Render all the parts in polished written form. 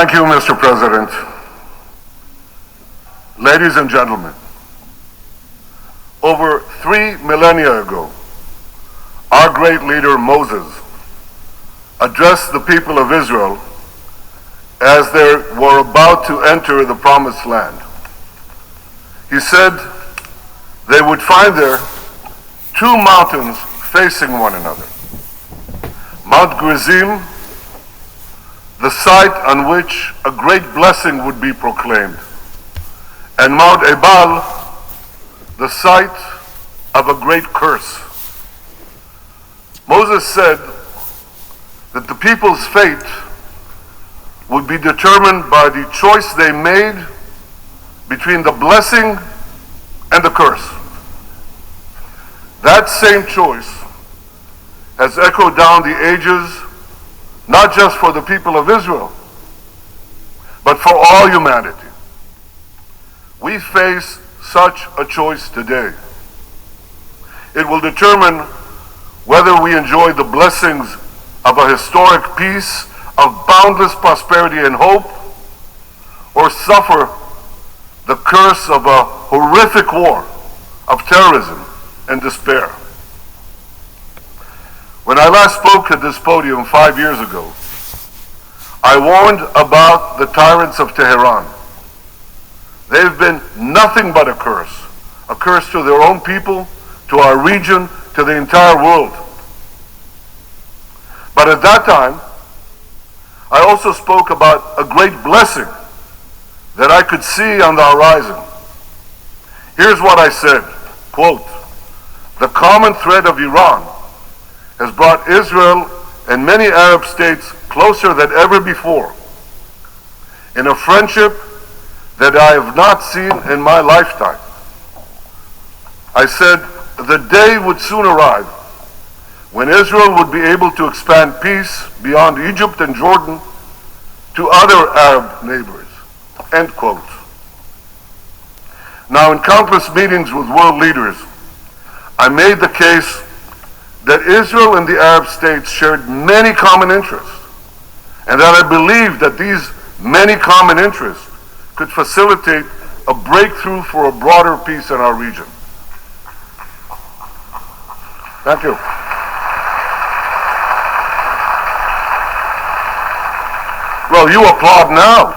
Thank you, Mr. President. Ladies and gentlemen, over 3 millennia ago, our great leader Moses addressed the people of Israel as they were about to enter the Promised Land. He said they would find there two mountains facing one another. Mount Gerizim, the site on which a great blessing would be proclaimed, and Mount Ebal, the site of a great curse. Moses said that the people's fate would be determined by the choice they made between the blessing and the curse. That same choice has echoed down the ages, not just for the people of Israel, but for all humanity. We face such a choice today. It will determine whether we enjoy the blessings of a historic peace, of boundless prosperity and hope, or suffer the curse of a horrific war of terrorism and despair. When I last spoke at this podium 5 years ago, I warned about the tyrants of Tehran. They've been nothing but a curse to their own people, to our region, to the entire world. But at that time, I also spoke about a great blessing that I could see on the horizon. Here's what I said, quote, "The common thread of Iran has brought Israel and many Arab states closer than ever before in a friendship that I have not seen in my lifetime." I said the day would soon arrive when Israel would be able to expand peace beyond Egypt and Jordan to other Arab neighbors, end quote. Now, in countless meetings with world leaders, I made the case that Israel and the Arab states shared many common interests, and that I believed that these many common interests could facilitate a breakthrough for a broader peace in our region. Thank you. Well, you applaud now,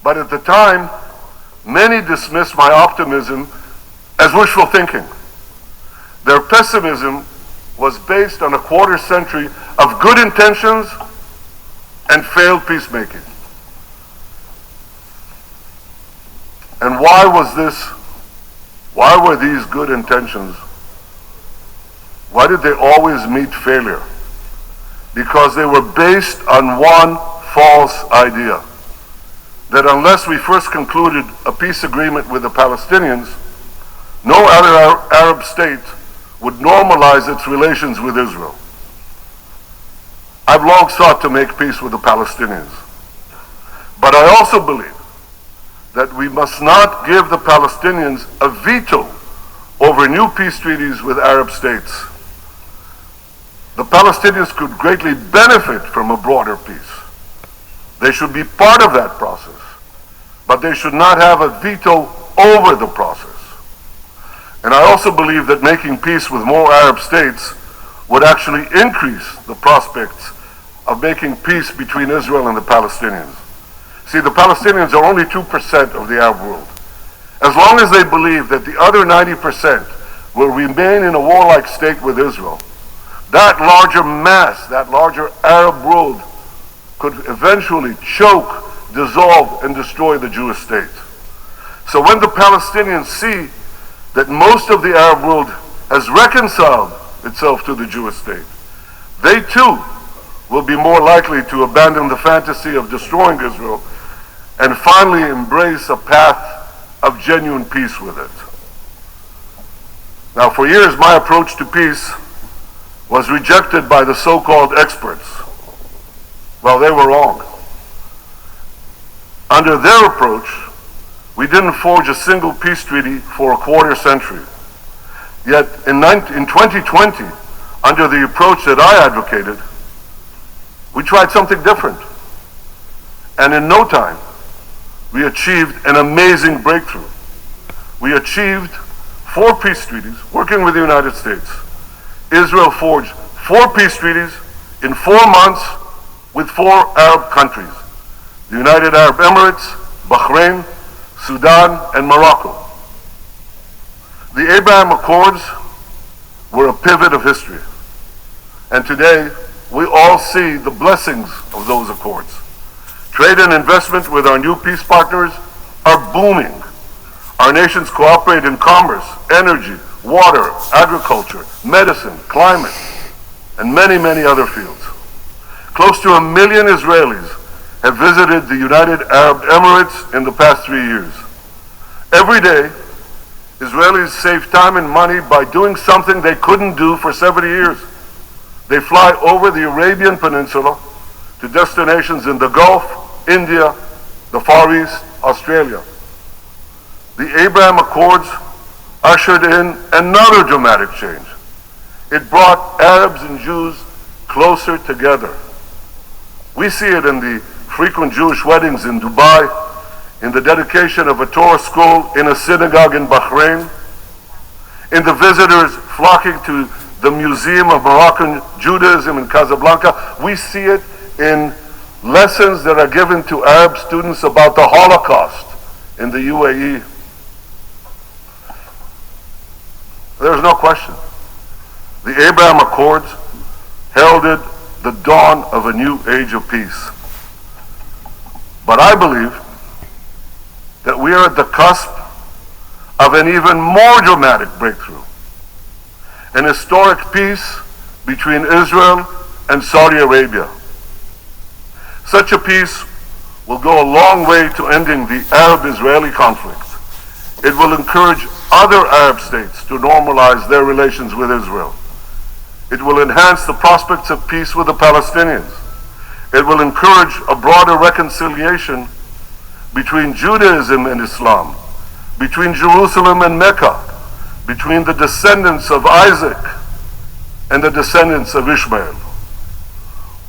but at the time, many dismissed my optimism as wishful thinking. Their pessimism was based on a quarter century of good intentions and failed peacemaking. And why were these good intentions? Why did they always meet failure? Because they were based on one false idea, that unless we first concluded a peace agreement with the Palestinians, no other Arab state would normalize its relations with Israel. I've long sought to make peace with the Palestinians, but I also believe that we must not give the Palestinians a veto over new peace treaties with Arab states. The Palestinians could greatly benefit from a broader peace. They should be part of that process, but they should not have a veto over the process. And I also believe that making peace with more Arab states would actually increase the prospects of making peace between Israel and the Palestinians. See, the Palestinians are only 2% of the Arab world. As long as they believe that the other 90% will remain in a warlike state with Israel, that larger mass, that larger Arab world could eventually choke, dissolve, and destroy the Jewish state. So when the Palestinians see that most of the Arab world has reconciled itself to the Jewish state, they too will be more likely to abandon the fantasy of destroying Israel and finally embrace a path of genuine peace with it. Now, for years, my approach to peace was rejected by the so-called experts. Well, they were wrong. Under their approach, we didn't forge a single peace treaty for a quarter century. Yet in 2020, under the approach that I advocated, we tried something different. And in no time, we achieved an amazing breakthrough. We achieved 4 peace treaties working with the United States. Israel forged 4 peace treaties in 4 months with 4 Arab countries: the United Arab Emirates, Bahrain, Sudan, and Morocco. The Abraham Accords were a pivot of history. And today, we all see the blessings of those accords. Trade and investment with our new peace partners are booming. Our nations cooperate in commerce, energy, water, agriculture, medicine, climate, and many, many other fields. Close to 1 million Israelis have visited the United Arab Emirates in the past 3 years. Every day, Israelis save time and money by doing something they couldn't do for 70 years. They fly over the Arabian Peninsula to destinations in the Gulf, India, the Far East, Australia. The Abraham Accords ushered in another dramatic change. It brought Arabs and Jews closer together. We see it in the frequent Jewish weddings in Dubai, in the dedication of a Torah scroll in a synagogue in Bahrain, in the visitors flocking to the Museum of Moroccan Judaism in Casablanca. We see it in lessons that are given to Arab students about the Holocaust in the UAE. There's no question. The Abraham Accords heralded the dawn of a new age of peace. But I believe that we are at the cusp of an even more dramatic breakthrough, an historic peace between Israel and Saudi Arabia. Such a peace will go a long way to ending the Arab-Israeli conflict. It will encourage other Arab states to normalize their relations with Israel. It will enhance the prospects of peace with the Palestinians. It will encourage a broader reconciliation between Judaism and Islam, between Jerusalem and Mecca, between the descendants of Isaac and the descendants of Ishmael.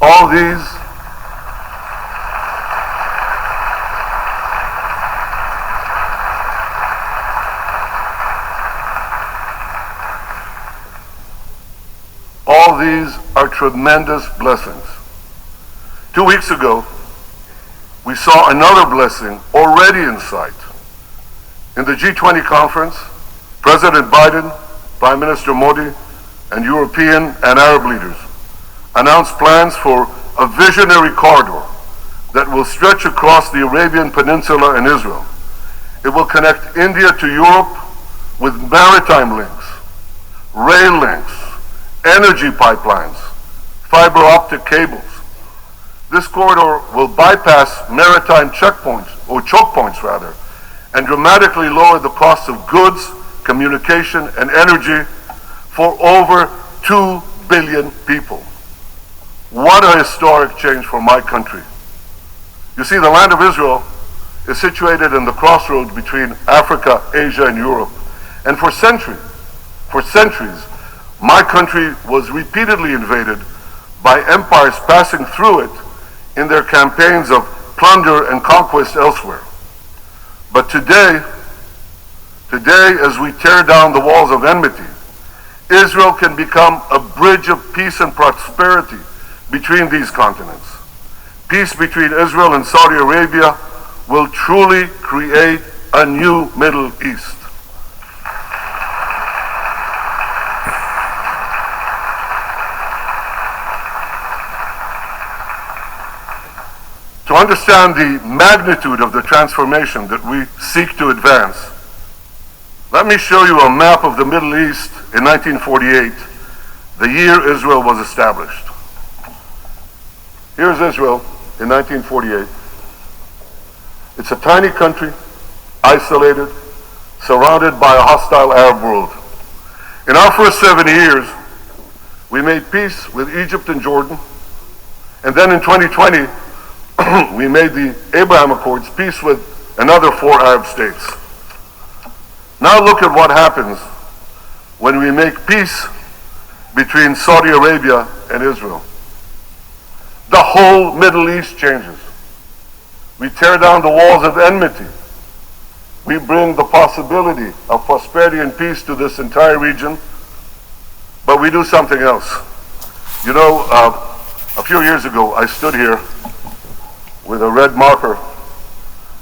All these are tremendous blessings. 2 weeks ago, we saw another blessing already in sight. In the G20 conference, President Biden, Prime Minister Modi, and European and Arab leaders announced plans for a visionary corridor that will stretch across the Arabian Peninsula and Israel. It will connect India to Europe with maritime links, rail links, energy pipelines, fiber optic cables. This corridor will bypass maritime checkpoints, or choke points rather, and dramatically lower the cost of goods, communication, and energy for over 2 billion people. What a historic change for my country. You see, the land of Israel is situated in the crossroads between Africa, Asia, and Europe. And for centuries, my country was repeatedly invaded by empires passing through it in their campaigns of plunder and conquest elsewhere. But today, as we tear down the walls of enmity, Israel can become a bridge of peace and prosperity between these continents. Peace between Israel and Saudi Arabia will truly create a new Middle East. To understand the magnitude of the transformation that we seek to advance, let me show you a map of the Middle East in 1948, the year Israel was established. Here's Israel in 1948. It's a tiny country, isolated, surrounded by a hostile Arab world. In our first 7 years, we made peace with Egypt and Jordan, and then in 2020, we made the Abraham Accords, peace with another 4 Arab states. Now look at what happens when we make peace between Saudi Arabia and Israel. The whole Middle East changes. We tear down the walls of enmity. We bring the possibility of prosperity and peace to this entire region, but we do something else. You know, a few years ago, I stood here with a red marker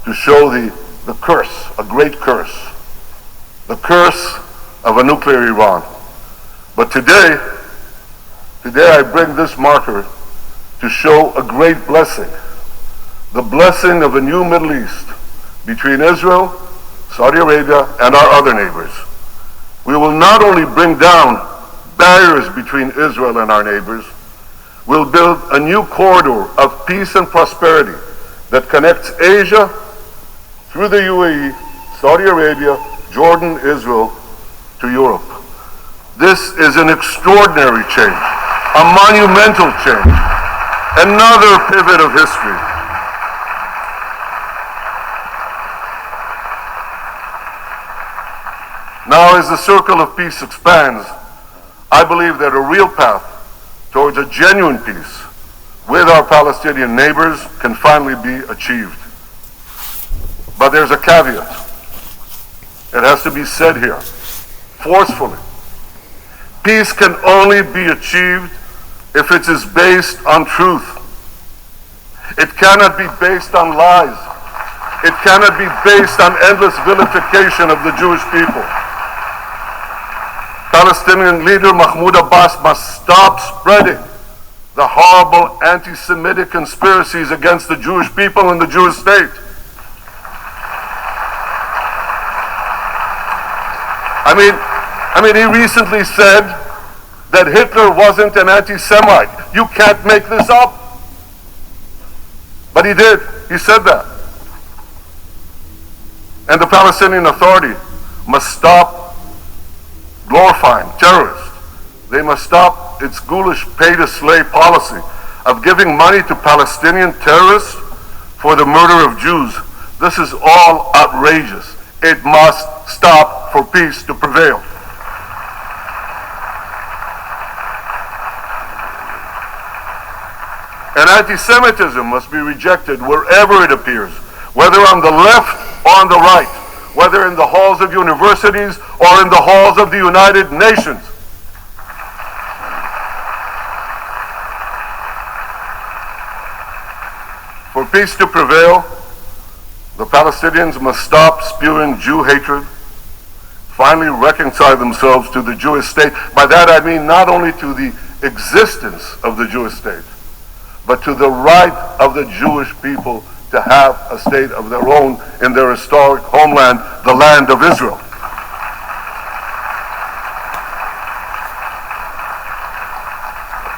to show the curse, a great curse, the curse of a nuclear Iran. But today I bring this marker to show a great blessing, the blessing of a new Middle East between Israel, Saudi Arabia, and our other neighbors. We will not only bring down barriers between Israel and our neighbors, we'll build a new corridor of peace and prosperity that connects Asia through the UAE, Saudi Arabia, Jordan, Israel, to Europe. This is an extraordinary change, a monumental change, another pivot of history. Now, as the circle of peace expands, I believe that a real path towards a genuine peace with our Palestinian neighbors can finally be achieved. But there's a caveat. It has to be said here, forcefully. Peace can only be achieved if it is based on truth. It cannot be based on lies. It cannot be based on endless vilification of the Jewish people. Palestinian leader Mahmoud Abbas must stop spreading the horrible anti-Semitic conspiracies against the Jewish people and the Jewish state. I mean, he recently said that Hitler wasn't an anti-Semite. You can't make this up. But he did. He said that. And the Palestinian Authority must stop glorifying terrorists. They must stop its ghoulish pay-to-slay policy of giving money to Palestinian terrorists for the murder of Jews. This is all outrageous. It must stop for peace to prevail. And anti-Semitism must be rejected wherever it appears, whether on the left or on the right, whether in the halls of universities or in the halls of the United Nations. For peace to prevail, the Palestinians must stop spewing Jew hatred, finally reconcile themselves to the Jewish state. By that I mean not only to the existence of the Jewish state, but to the right of the Jewish people to have a state of their own in their historic homeland, the land of Israel.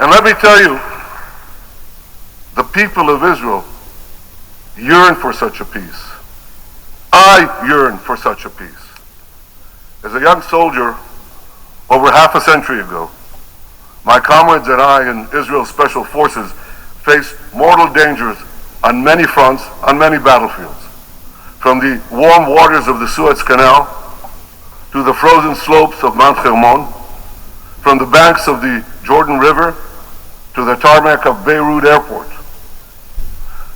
And let me tell you, the people of Israel yearn for such a peace. I yearn for such a peace. As a young soldier over half a century ago, my comrades and I in Israel's Special Forces faced mortal dangers on many fronts, on many battlefields. From the warm waters of the Suez Canal to the frozen slopes of Mount Hermon, from the banks of the Jordan River to the tarmac of Beirut Airport.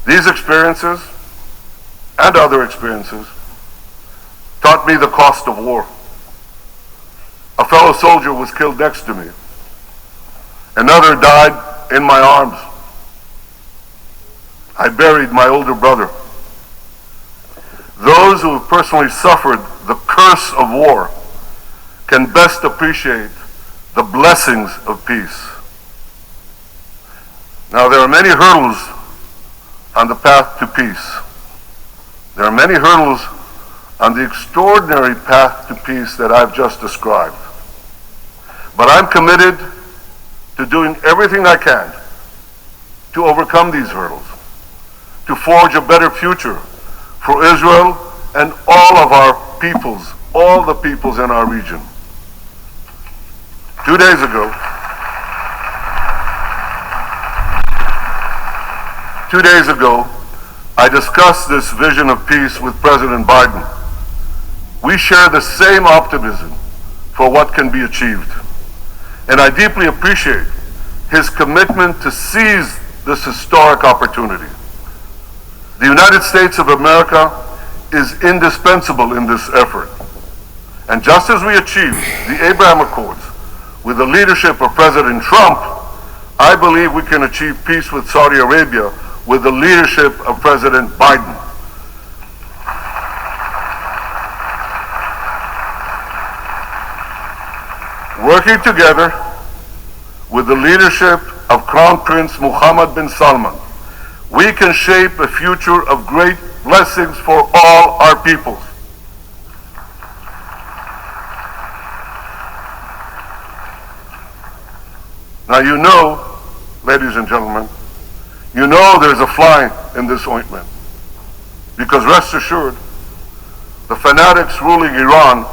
These experiences and other experiences taught me the cost of war. A fellow soldier was killed next to me. Another died in my arms. I buried my older brother. Those who have personally suffered the curse of war can best appreciate the blessings of peace. Now, there are many hurdles on the path to peace. There are many hurdles on the extraordinary path to peace that I've just described. But I'm committed to doing everything I can to overcome these hurdles, to forge a better future for Israel and all of our peoples, all the peoples in our region. 2 days ago, I discussed this vision of peace with President Biden. We share the same optimism for what can be achieved. And I deeply appreciate his commitment to seize this historic opportunity. The United States of America is indispensable in this effort. And just as we achieved the Abraham Accords with the leadership of President Trump, I believe we can achieve peace with Saudi Arabia with the leadership of President Biden. Working together with the leadership of Crown Prince Mohammed bin Salman, we can shape a future of great blessings for all our peoples. Now you know, ladies and gentlemen, you know there's a fly in this ointment. Because rest assured, the fanatics ruling Iran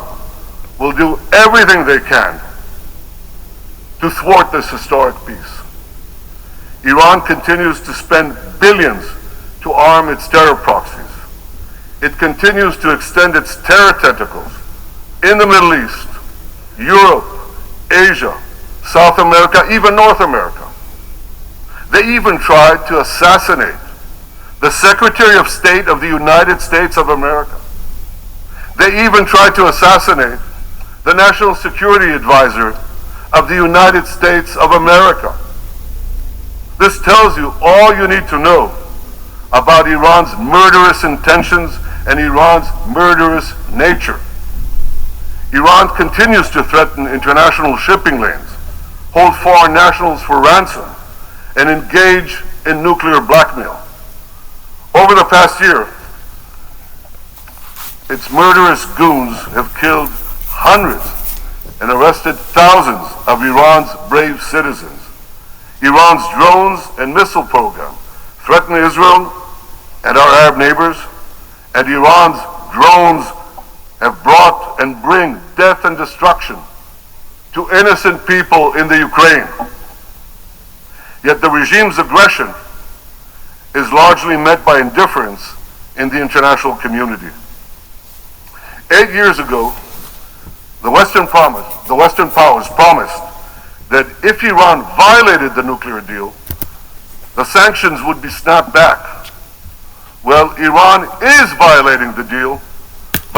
will do everything they can to thwart this historic peace. Iran continues to spend billions to arm its terror proxies. It continues to extend its terror tentacles in the Middle East, Europe, Asia, South America, even North America. They even tried to assassinate the Secretary of State of the United States of America. They even tried to assassinate the National Security Advisor of the United States of America. This tells you all you need to know about Iran's murderous intentions and Iran's murderous nature. Iran continues to threaten international shipping lanes, hold foreign nationals for ransom, and engage in nuclear blackmail. Over the past year, its murderous goons have killed hundreds and arrested thousands of Iran's brave citizens. Iran's drones and missile program threaten Israel and our Arab neighbors, and Iran's drones have brought and bring death and destruction to innocent people in the Ukraine. Yet the regime's aggression is largely met by indifference in the international community. 8 years ago, the Western powers promised that if Iran violated the nuclear deal, the sanctions would be snapped back. Well, Iran is violating the deal,